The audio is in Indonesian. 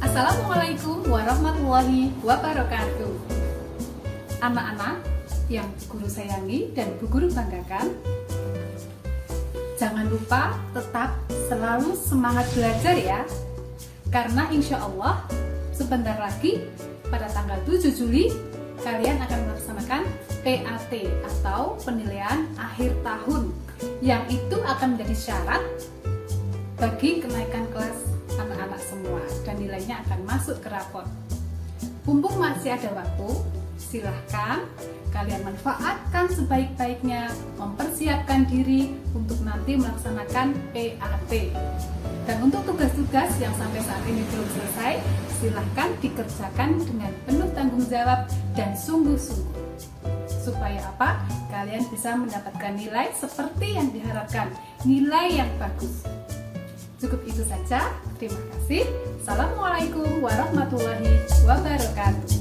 Assalamualaikum warahmatullahi wabarakatuh. Anak-anak yang Bu Guru sayangi dan Bu Guru banggakan, jangan lupa tetap selalu semangat belajar ya. Karena insya Allah sebentar lagi pada tanggal 7 Juli kalian akan melaksanakan PAT atau penilaian akhir tahun, yang itu akan menjadi syarat bagi kenaikan kelas anak-anak semua dan nilainya akan masuk ke rapor. Mumpung masih ada waktu, silahkan kalian manfaatkan sebaik-baiknya, mempersiapkan diri untuk nanti melaksanakan PAT. Dan untuk tugas-tugas yang sampai saat ini belum selesai, silahkan dikerjakan dengan penuh tanggung jawab dan sungguh-sungguh. Supaya apa? Kalian bisa mendapatkan nilai seperti yang diharapkan, nilai yang bagus. Cukup itu saja. Terima kasih. Assalamualaikum warahmatullahi wabarakatuh.